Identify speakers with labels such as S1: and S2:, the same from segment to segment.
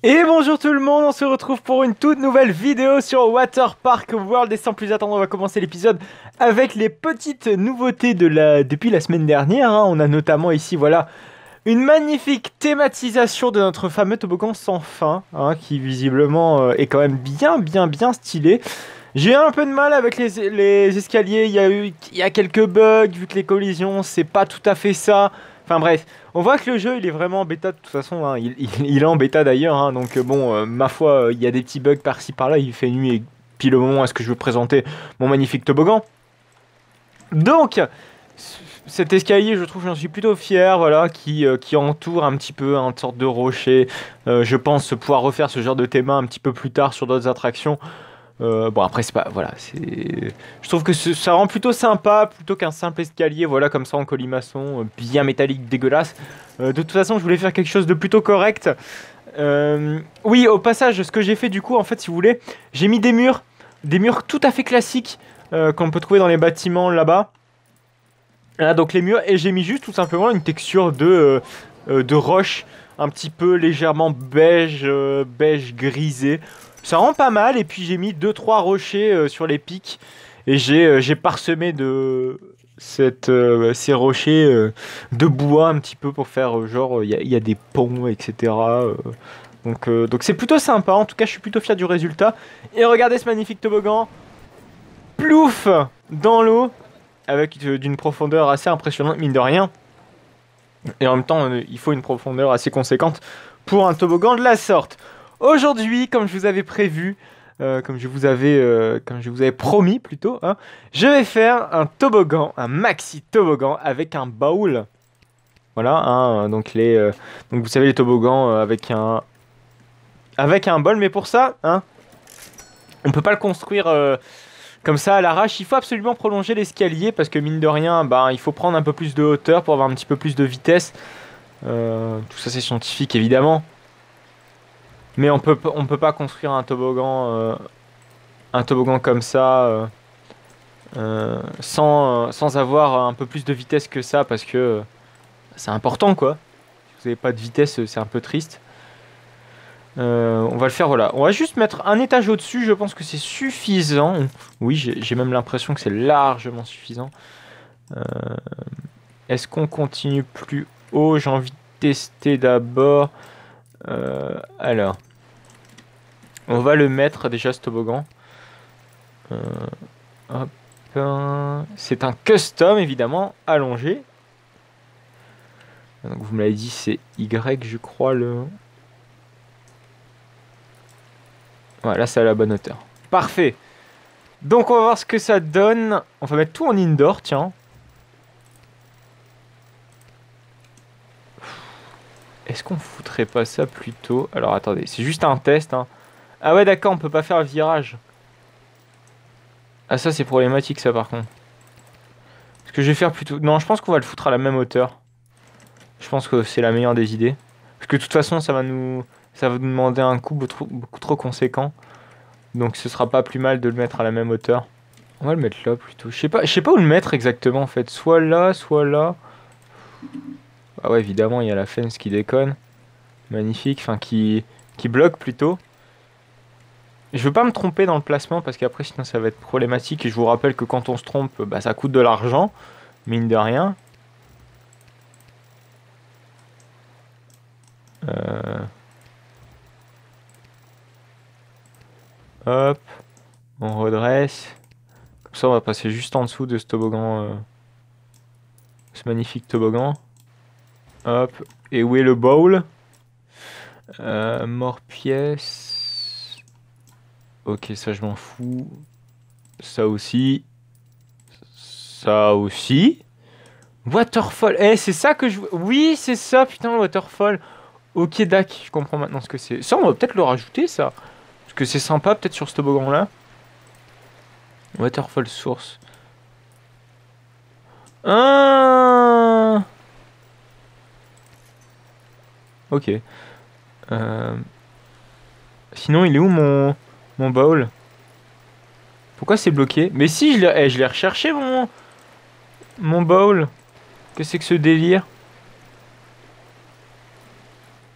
S1: Et bonjour tout le monde, on se retrouve pour une toute nouvelle vidéo sur Water Park World. Et sans plus attendre, on va commencer l'épisode avec les petites nouveautés depuis la semaine dernière, hein. On a notamment ici, voilà, une magnifique thématisation de notre fameux toboggan sans fin, hein, qui visiblement est quand même bien stylé. J'ai eu un peu de mal avec les escaliers, il y a quelques bugs, vu que les collisions, c'est pas tout à fait ça. Enfin bref, on voit que le jeu, il est vraiment en bêta de toute façon, hein. Il est en bêta d'ailleurs, hein. Donc bon, ma foi, il y a des petits bugs par-ci par-là, il fait nuit et puis le moment où est-ce que je veux présenter mon magnifique toboggan. Donc, cet escalier, je trouve, j'en suis plutôt fier, voilà, qui entoure un petit peu une sorte de rocher. Je pense pouvoir refaire ce genre de thème un petit peu plus tard sur d'autres attractions. Bon après c'est pas voilà c'est je trouve que ça rend plutôt sympa plutôt qu'un simple escalier voilà comme ça en colimaçon bien métallique dégueulasse. De toute façon je voulais faire quelque chose de plutôt correct. Oui, au passage, ce que j'ai fait du coup en fait si vous voulez, j'ai mis des murs tout à fait classiques qu'on peut trouver dans les bâtiments là-bas. Là donc les murs, et j'ai mis juste tout simplement une texture de roche un petit peu légèrement beige beige grisé. Ça rend pas mal, et puis j'ai mis deux trois rochers sur les pics et j'ai parsemé ces rochers de bois un petit peu pour faire genre il y a des ponts, etc. Donc c'est plutôt sympa, en tout cas je suis plutôt fier du résultat. Et regardez ce magnifique toboggan, plouf, dans l'eau, avec d'une profondeur assez impressionnante mine de rien. Et en même temps il faut une profondeur assez conséquente pour un toboggan de la sorte. Aujourd'hui, comme je vous avais prévu, comme je vous avais promis plutôt, hein, je vais faire un toboggan, un maxi toboggan avec un baul. Voilà, hein, donc vous savez les toboggans avec un bol, mais pour ça, hein, on peut pas le construire comme ça à l'arrache. Il faut absolument prolonger l'escalier parce que mine de rien, bah, il faut prendre un peu plus de hauteur pour avoir un petit peu plus de vitesse. Tout ça c'est scientifique évidemment. Mais on peut pas construire un toboggan comme ça sans avoir un peu plus de vitesse que ça parce que c'est important quoi. Si vous n'avez pas de vitesse, c'est un peu triste. On va le faire, voilà. On va juste mettre un étage au-dessus, je pense que c'est suffisant. Oui, j'ai même l'impression que c'est largement suffisant. Euh, Est-ce qu'on continue plus haut? J'ai envie de tester d'abord. Alors, on va le mettre déjà ce toboggan. Euh, Hop. C'est un custom évidemment allongé. Donc vous me l'avez dit, c'est Y, je crois le. Voilà, c'est à la bonne hauteur. Parfait. Donc on va voir ce que ça donne. On va mettre tout en indoor, tiens. Est-ce qu'on foutrait pas ça plutôt? Alors attendez, c'est juste un test, hein. Ah ouais, d'accord, on peut pas faire le virage. Ah ça c'est problématique ça par contre. Ce que je vais faire plutôt. Non, je pense qu'on va le foutre à la même hauteur. Je pense que c'est la meilleure des idées. Parce que de toute façon, ça va nous demander un coût beaucoup trop conséquent. Donc ce sera pas plus mal de le mettre à la même hauteur. On va le mettre là plutôt. Je sais pas où le mettre exactement en fait. Soit là, soit là. Ah ouais, évidemment, il y a la fence qui déconne. Magnifique, enfin qui bloque plutôt. Je veux pas me tromper dans le placement parce qu'après sinon ça va être problématique. Et je vous rappelle que quand on se trompe, bah, ça coûte de l'argent. Mine de rien. Euh, Hop, on redresse. Comme ça, on va passer juste en dessous de ce toboggan, ce magnifique toboggan. Hop, et où est le bowl? Mort pièce. Ok, ça je m'en fous. Ça aussi. Ça aussi. Waterfall. Eh, c'est ça que je. Oui, c'est ça, putain, le waterfall. Ok, dac, je comprends maintenant ce que c'est. Ça, on va peut-être le rajouter, ça. Parce que c'est sympa, peut-être sur ce toboggan-là. Waterfall source. Ah. Ok. Euh, Sinon, il est où mon bowl? Pourquoi c'est bloqué? Mais si, je l'ai recherché, mon bowl. Qu'est-ce que c'est que ce délire?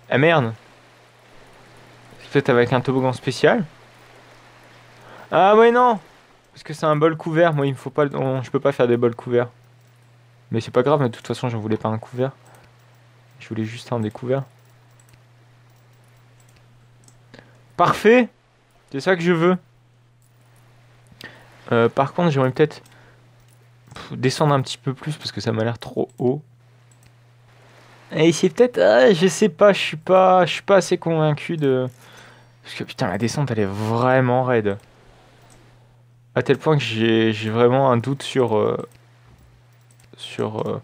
S1: Ah merde. Peut-être avec un toboggan spécial. Ah ouais, non. Parce que c'est un bol couvert. Moi, il me faut pas... je peux pas faire des bols couverts. Mais c'est pas grave, mais de toute façon, j'en voulais pas un couvert. Je voulais juste un découvert. Parfait. C'est ça que je veux. Par contre, j'aimerais peut-être descendre un petit peu plus parce que ça m'a l'air trop haut. Et c'est peut-être... je sais pas, je suis pas assez convaincu de... Parce que putain, la descente, elle est vraiment raide. À tel point que j'ai vraiment un doute sur... sur...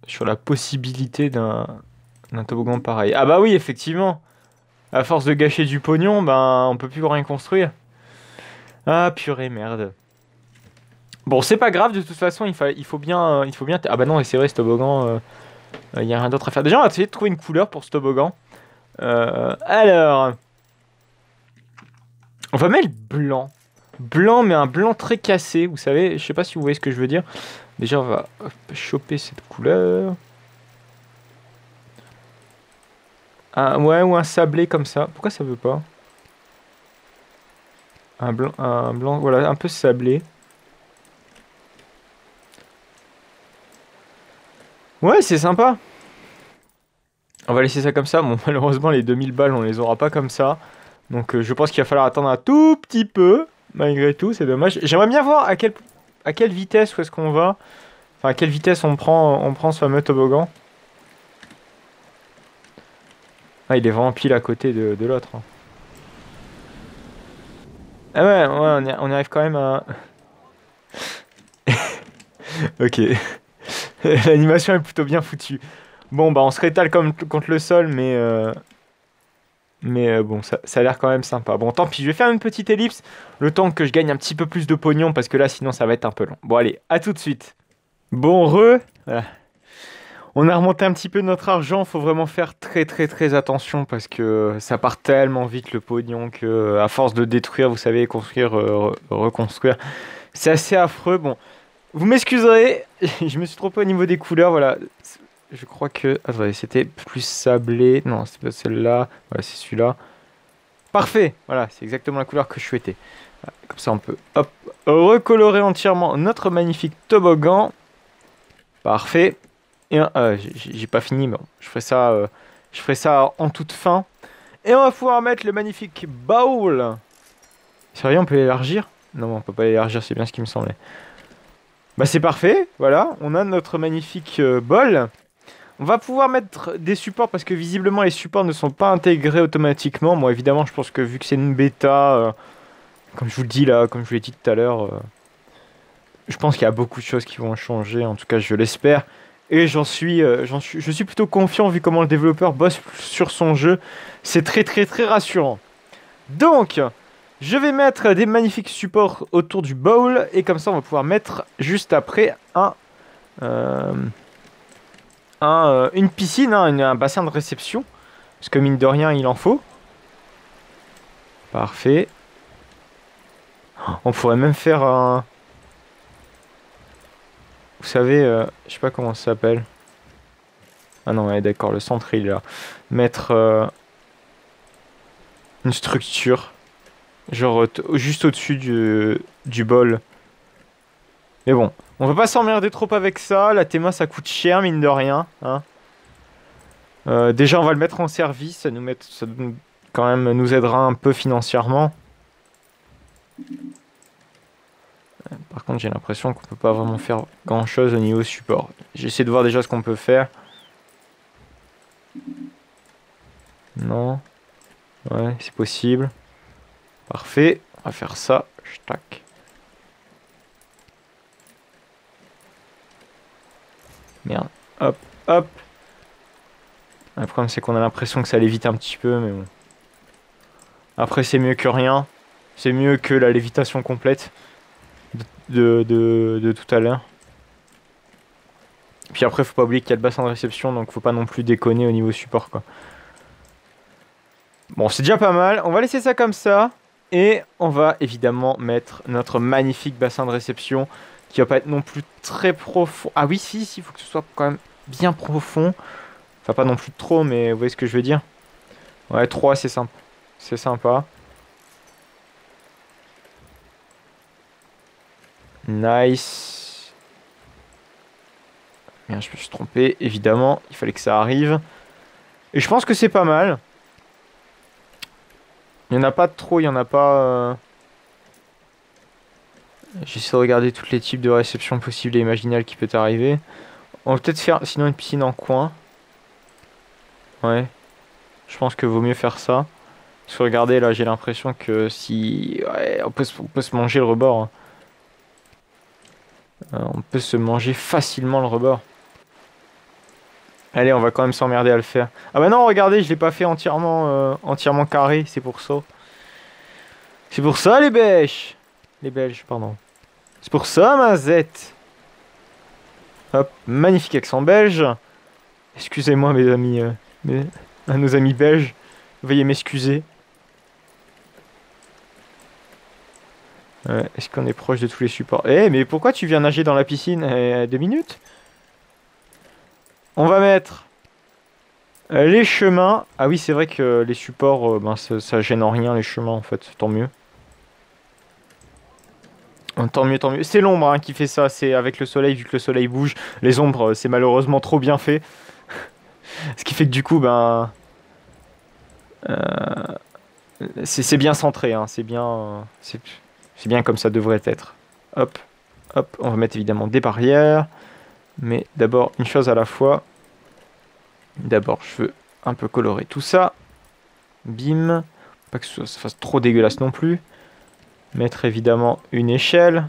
S1: sur la possibilité d'un toboggan pareil. Ah bah oui, effectivement. À force de gâcher du pognon, ben on peut plus rien construire. Ah purée, merde. Bon, c'est pas grave, de toute façon, il faut bien... Ah bah non, et c'est vrai, ce toboggan, il y a rien d'autre à faire. Déjà, on va essayer de trouver une couleur pour ce toboggan. Alors... On va mettre blanc. Blanc, mais un blanc très cassé, vous savez. Je sais pas si vous voyez ce que je veux dire. Déjà, on va choper cette couleur. Ouais, ou un sablé comme ça. Pourquoi ça veut pas? Un blanc, voilà, un peu sablé. Ouais, c'est sympa. On va laisser ça comme ça. Bon, malheureusement, les 2000 balles, on les aura pas comme ça. Donc, je pense qu'il va falloir attendre un tout petit peu. Malgré tout, c'est dommage. J'aimerais bien voir à quelle vitesse où est-ce qu'on va. Enfin, à quelle vitesse on prend ce fameux toboggan. Ah, il est vraiment pile à côté de l'autre. Hein. Ah ouais, on y arrive quand même à... Ok. L'animation est plutôt bien foutue. Bon, bah on se rétale contre le sol, mais bon, ça a l'air quand même sympa. Bon, tant pis, je vais faire une petite ellipse, le temps que je gagne un petit peu plus de pognon, parce que là, sinon, ça va être un peu long. Bon, allez, à tout de suite. Bon, voilà. On a remonté un petit peu notre argent, faut vraiment faire très très très attention, parce que ça part tellement vite le pognon, que à force de détruire, vous savez, construire, reconstruire, c'est assez affreux. Bon, vous m'excuserez, je me suis trompé au niveau des couleurs, voilà. Je crois que... Attendez, c'était plus sablé. Non, c'est pas celle-là. Voilà, c'est celui-là. Parfait. Voilà, c'est exactement la couleur que je souhaitais. Voilà, comme ça, on peut, hop, recolorer entièrement notre magnifique toboggan. Parfait. Et j'ai pas fini, mais bon, je ferai ça en toute fin. Et on va pouvoir mettre le magnifique bowl. Sérieux, on peut l'élargir? Non, on peut pas l'élargir, c'est bien ce qui me semblait. Bah c'est parfait, voilà. On a notre magnifique bol. On va pouvoir mettre des supports parce que visiblement les supports ne sont pas intégrés automatiquement. Moi évidemment je pense que vu que c'est une bêta, comme je vous le dis là, comme je vous l'ai dit tout à l'heure, je pense qu'il y a beaucoup de choses qui vont changer, en tout cas je l'espère. Et je suis plutôt confiant vu comment le développeur bosse sur son jeu. C'est très très très rassurant. Donc, je vais mettre des magnifiques supports autour du bowl et comme ça on va pouvoir mettre juste après une piscine, hein, un bassin de réception. Parce que mine de rien, il en faut. Parfait. On pourrait même faire un... Vous savez, je sais pas comment ça s'appelle. Ah non, ouais, d'accord, le centre il est là. Mettre une structure. Genre juste au-dessus du bol. Mais bon, on va pas s'emmerder trop avec ça. La théma ça coûte cher, mine de rien. Hein. Déjà, on va le mettre en service. Ça quand même nous aidera un peu financièrement. Par contre, j'ai l'impression qu'on peut pas vraiment faire grand chose au niveau support. J'essaie de voir déjà ce qu'on peut faire. Non. Ouais, c'est possible. Parfait. On va faire ça. Tac. Merde. Hop, hop. Le problème, c'est qu'on a l'impression que ça lévite un petit peu, mais bon. Après, c'est mieux que rien. C'est mieux que la lévitation complète de tout à l'heure. Puis après, faut pas oublier qu'il y a le bassin de réception, donc faut pas non plus déconner au niveau support, quoi. Bon, c'est déjà pas mal. On va laisser ça comme ça. Et on va évidemment mettre notre magnifique bassin de réception qui va pas être non plus très profond. Ah oui, si, il faut que ce soit quand même bien profond. Enfin, pas non plus trop, mais vous voyez ce que je veux dire. Ouais, 3, c'est sympa. C'est sympa. Nice. Bien, je me suis trompé, évidemment. Il fallait que ça arrive. Et je pense que c'est pas mal. Il n'y en a pas trop, il n'y en a pas... J'essaie de regarder tous les types de réceptions possibles et imaginables qui peut arriver. On va peut-être faire sinon une piscine en coin. Ouais. Je pense que vaut mieux faire ça. Parce que regardez, là, j'ai l'impression que si... Ouais, on peut se manger le rebord, hein. On peut se manger facilement le rebord. Allez, on va quand même s'emmerder à le faire. Ah bah non, regardez, je l'ai pas fait entièrement carré, c'est pour ça. C'est pour ça, les Belges. Les Belges, pardon. C'est pour ça, ma zette. Hop, magnifique accent belge. Excusez-moi, mes amis, à nos amis belges. Veuillez m'excuser. Est-ce qu'on est proche de tous les supports? Eh, mais pourquoi tu viens nager dans la piscine? 2 minutes? On va mettre les chemins. Ah oui, c'est vrai que les supports, ben, ça gêne en rien, les chemins, en fait. Tant mieux. Tant mieux, tant mieux. C'est l'ombre hein, qui fait ça. C'est avec le soleil, vu que le soleil bouge. Les ombres, c'est malheureusement trop bien fait. Ce qui fait que du coup, ben... c'est bien centré, hein. C'est bien comme ça devrait être. Hop, hop. On va mettre évidemment des barrières. Mais d'abord, une chose à la fois. D'abord, je veux un peu colorer tout ça. Bim. Pas que ça fasse trop dégueulasse non plus. Mettre évidemment une échelle.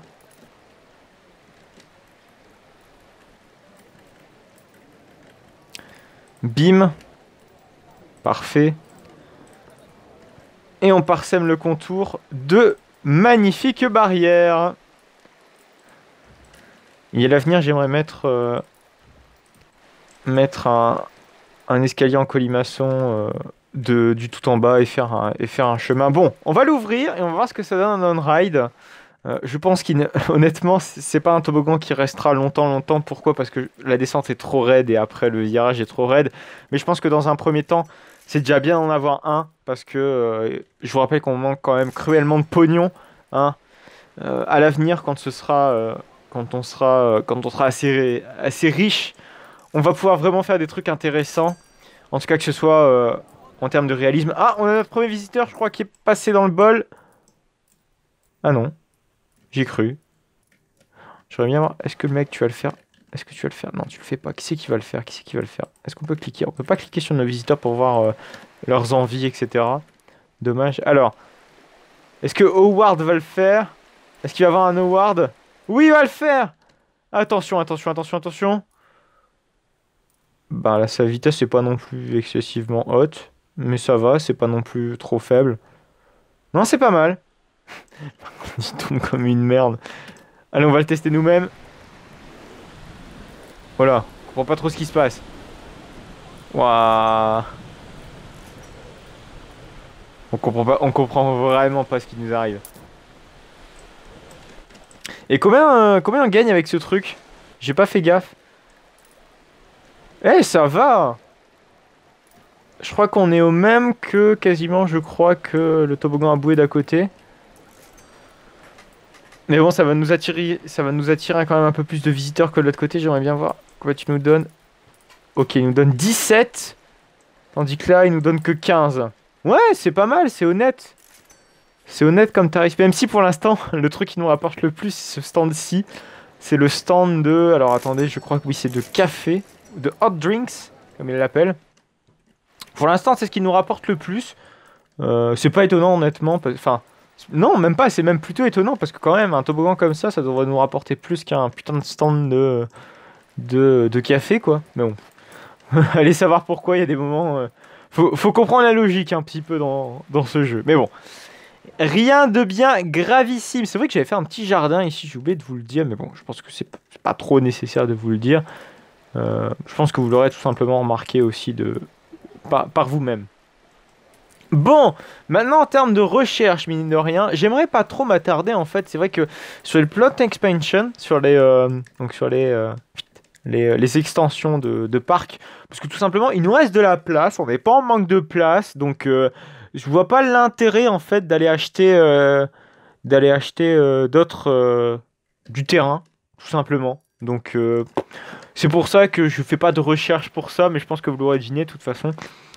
S1: Bim. Parfait. Et on parsème le contour de magnifiques barrières. Et à l'avenir, j'aimerais mettre un escalier en colimaçon du tout en bas et faire un chemin. Bon, on va l'ouvrir et on va voir ce que ça donne en on-ride. Je pense honnêtement, c'est pas un toboggan qui restera longtemps. Pourquoi? Parce que la descente est trop raide et après le virage est trop raide. Mais je pense que dans un premier temps, c'est déjà bien d'en avoir un. Parce que je vous rappelle qu'on manque quand même cruellement de pognon. Hein, à l'avenir, quand on sera assez riche, on va pouvoir vraiment faire des trucs intéressants. En tout cas, que ce soit en termes de réalisme. Ah, on a notre premier visiteur, je crois, qui est passé dans le bol. Ah non. J'ai cru. J'aimerais bien voir. Est-ce que le mec, tu vas le faire? Est-ce que tu vas le faire? Non, tu le fais pas. Qui c'est qui va le faire? Qui c'est qui va le faire? Est-ce qu'on peut cliquer? On peut pas cliquer sur nos visiteurs pour voir leurs envies, etc. Dommage. Alors, est-ce que Howard va le faire? Est-ce qu'il va avoir un Howard? Oui, il va le faire! Attention, attention, attention, attention. Bah là, sa vitesse est pas non plus excessivement haute. Mais ça va, c'est pas non plus trop faible. Non, c'est pas mal. Il tourne comme une merde. Allez, on va le tester nous-mêmes. Voilà, on comprend pas trop ce qui se passe. Waouh. On comprend vraiment pas ce qui nous arrive. Et combien on gagne avec ce truc? J'ai pas fait gaffe. Eh, ça va! Je crois qu'on est au même que quasiment, je crois, que le toboggan à bouée d'à côté. Mais bon, ça va nous attirer quand même un peu plus de visiteurs que de l'autre côté. J'aimerais bien voir quoi tu nous donnes. Ok, il nous donne 17. Tandis que là, il nous donne que 15. Ouais, c'est pas mal, c'est honnête. C'est honnête comme tarif. Même si pour l'instant, le truc qui nous rapporte le plus, c'est ce stand-ci. C'est le stand de... Alors attendez, je crois que oui, c'est de café. De hot drinks, comme il l'appelle. Pour l'instant, c'est ce qui nous rapporte le plus. C'est pas étonnant, honnêtement. Enfin, non, même pas. C'est même plutôt étonnant. Parce que quand même, un toboggan comme ça devrait nous rapporter plus qu'un putain de stand de café, quoi. Mais bon. Allez savoir pourquoi, il y a des moments... Faut comprendre la logique un petit peu dans ce jeu. Mais bon. Rien de bien gravissime. C'est vrai que j'avais fait un petit jardin ici, j'ai oublié de vous le dire, mais bon, je pense que c'est pas trop nécessaire de vous le dire. Je pense que vous l'aurez tout simplement remarqué aussi par vous-même. Bon, maintenant en termes de recherche, mine de rien, j'aimerais pas trop m'attarder en fait. C'est vrai que sur le plot expansion, les extensions de parc. Parce que tout simplement, il nous reste de la place. On n'est pas en manque de place. Donc, je vois pas l'intérêt, en fait, d'aller acheter d'autres... du terrain, tout simplement. Donc, c'est pour ça que je fais pas de recherche pour ça. Mais je pense que vous l'aurez deviné, de toute façon.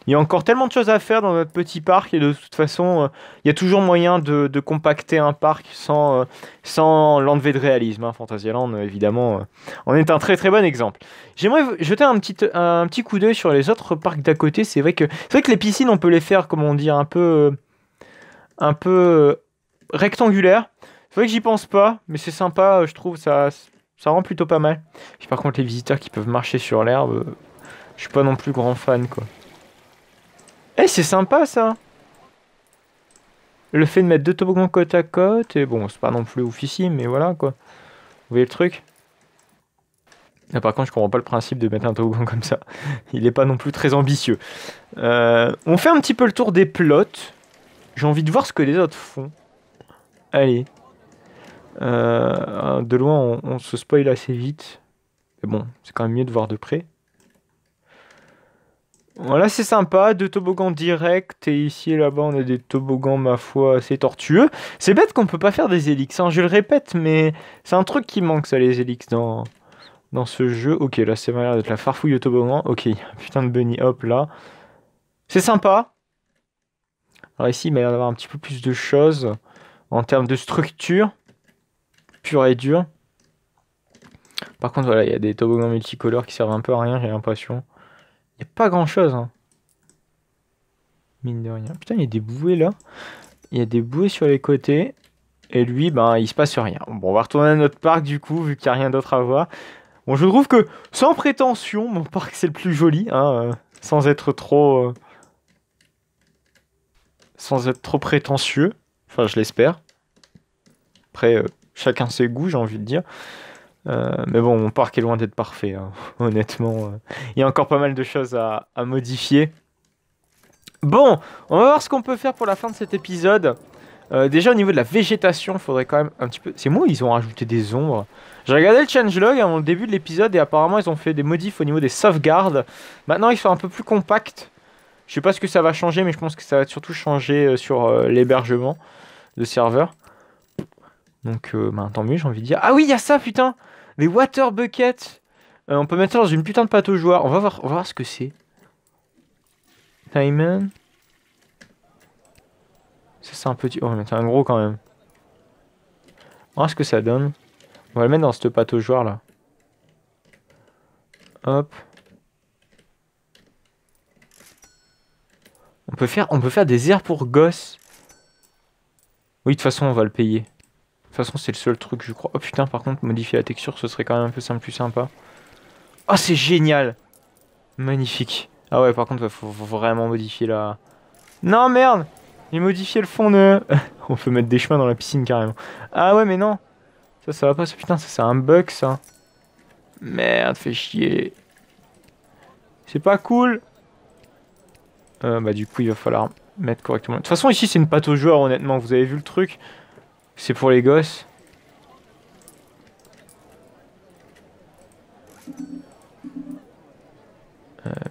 S1: Il y a encore tellement de choses à faire dans notre petit parc et de toute façon, il y a toujours moyen de compacter un parc sans l'enlever de réalisme. Hein. Fantasyland, évidemment, en est un très très bon exemple. J'aimerais jeter un petit coup d'œil sur les autres parcs d'à côté. C'est vrai que les piscines, on peut les faire, comment dire, un peu rectangulaires. C'est vrai que j'y pense pas, mais c'est sympa, je trouve, ça rend plutôt pas mal. Puis par contre, les visiteurs qui peuvent marcher sur l'herbe, je suis pas non plus grand fan, quoi. Eh, c'est sympa ça! Le fait de mettre deux toboggans côte à côte, et bon, c'est pas non plus oufissime, mais voilà quoi. Vous voyez le truc? Ah, par contre, je comprends pas le principe de mettre un toboggan comme ça. Il est pas non plus très ambitieux. On fait un petit peu le tour des plots. J'ai envie de voir ce que les autres font. Allez. De loin, on se spoil assez vite. Mais bon, c'est quand même mieux de voir de près. Voilà, c'est sympa, deux toboggans directs, et ici et là-bas on a des toboggans, ma foi, assez tortueux. C'est bête qu'on peut pas faire des hélices, hein, je le répète, mais c'est un truc qui manque, ça, les hélices, dans ce jeu. Ok, là, c'est l'air d'être la farfouille au toboggan. Ok, putain de bunny, hop, là. C'est sympa. Alors ici, il m'a l'air d'avoir un petit peu plus de choses en termes de structure, pure et dure. Par contre, voilà, il y a des toboggans multicolores qui servent un peu à rien, j'ai l'impression. Il n'y a pas grand-chose, hein. Mine de rien. Putain, il y a des bouées là. Il y a des bouées sur les côtés. Et lui, ben, il se passe rien. Bon, on va retourner à notre parc du coup, vu qu'il n'y a rien d'autre à voir. Bon, je trouve que, sans prétention, mon parc c'est le plus joli, hein, sans être trop... sans être trop prétentieux. Enfin, je l'espère. Après, chacun ses goûts, j'ai envie de dire. Mais bon, mon parc est loin d'être parfait, hein. Honnêtement. Il y a encore pas mal de choses à modifier. Bon, on va voir ce qu'on peut faire pour la fin de cet épisode. Déjà au niveau de la végétation, il faudrait quand même un petit peu... C'est moi, ils ont rajouté des ombres. J'ai regardé le changelog avant le début de l'épisode et apparemment ils ont fait des modifs au niveau des sauvegardes. Maintenant ils sont un peu plus compacts. Je sais pas ce que ça va changer, mais je pense que ça va surtout changer sur l'hébergement de serveurs. Donc bah, tant mieux, j'ai envie de dire. Ah oui, il y a ça, putain! Les water buckets. On peut mettre ça dans une putain de pâte aux joueurs. On va voir ce que c'est. Diamond. Ça c'est un petit... Oh, mais c'est un gros quand même. On va voir ce que ça donne. On va le mettre dans cette pâte aux joueurs là. Hop. On peut faire des airs pour gosses. Oui, de toute façon, on va le payer. De toute façon, c'est le seul truc, je crois. Oh putain, par contre, modifier la texture, ce serait quand même un peu simple, plus sympa. Oh, c'est génial! Magnifique. Ah ouais, par contre, il faut vraiment modifier la... Non, merde! J'ai modifié le fond de... On peut mettre des chemins dans la piscine, carrément. Ah ouais, mais non! Ça va pas, ça, putain, ça, c'est un bug, ça. Merde, fait chier. C'est pas cool! Bah du coup, il va falloir mettre correctement. De toute façon, ici, c'est une pâte aux joueurs, honnêtement. Vous avez vu le truc? C'est pour les gosses.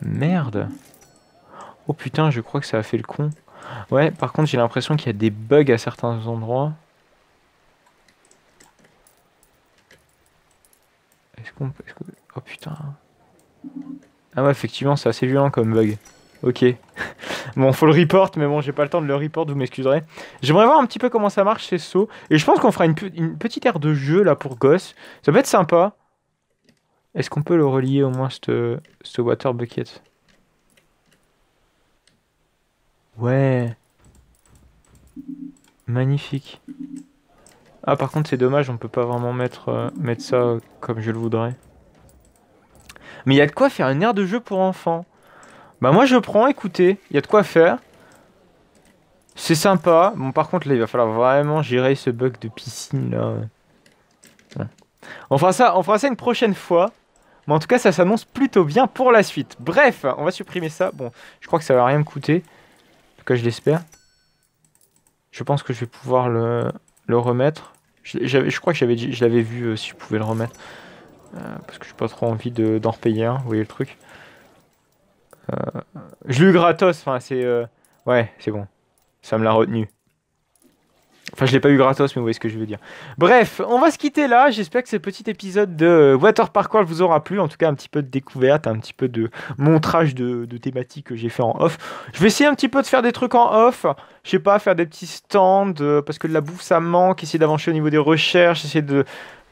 S1: Merde. Oh putain, je crois que ça a fait le con. Ouais, par contre, j'ai l'impression qu'il y a des bugs à certains endroits. Est-ce qu'on peut... Oh putain. Ah ouais, effectivement, c'est assez violent comme bug. Ok. Bon, faut le report, mais bon, j'ai pas le temps de le report, vous m'excuserez. J'aimerais voir un petit peu comment ça marche ces sauts. Et je pense qu'on fera une petite aire de jeu là pour gosses. Ça peut être sympa. Est-ce qu'on peut le relier au moins, ce water bucket? Ouais. Magnifique. Ah, par contre, c'est dommage, on peut pas vraiment mettre ça comme je le voudrais. Mais il y a de quoi faire une aire de jeu pour enfants. Bah moi je prends, écoutez, il y a de quoi faire. C'est sympa. Bon par contre là il va falloir vraiment gérer ce bug de piscine là. Bon. On fera ça une prochaine fois. Mais en tout cas ça s'annonce plutôt bien pour la suite. Bref, on va supprimer ça. Bon, je crois que ça va rien me coûter. En tout cas je l'espère. Je pense que je vais pouvoir le remettre. Je crois que je l'avais vu si je pouvais le remettre. Parce que j'ai pas trop envie d'en repayer un, vous voyez le truc. Je l'ai eu gratos, enfin c'est... Ouais, c'est bon. Ça me l'a retenu. Enfin, je l'ai pas eu gratos, mais vous voyez ce que je veux dire. Bref, on va se quitter là. J'espère que ce petit épisode de Water Park World vous aura plu. En tout cas, un petit peu de découverte, un petit peu de montrage de thématiques que j'ai fait en off. Je vais essayer un petit peu de faire des trucs en off. Je sais pas, faire des petits stands, parce que de la bouffe, ça me manque. Essayer d'avancer au niveau des recherches, essayer de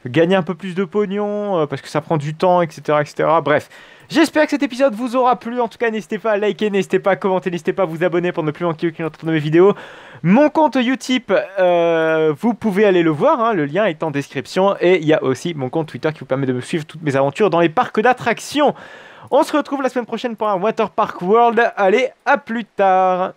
S1: gagner un peu plus de pognon, parce que ça prend du temps, etc., etc. Bref. J'espère que cet épisode vous aura plu. En tout cas, n'hésitez pas à liker, n'hésitez pas à commenter, n'hésitez pas à vous abonner pour ne plus manquer aucune autre de mes vidéos. Mon compte Utip, vous pouvez aller le voir, hein, le lien est en description. Et il y a aussi mon compte Twitter qui vous permet de me suivre toutes mes aventures dans les parcs d'attractions. On se retrouve la semaine prochaine pour un Water Park World. Allez, à plus tard.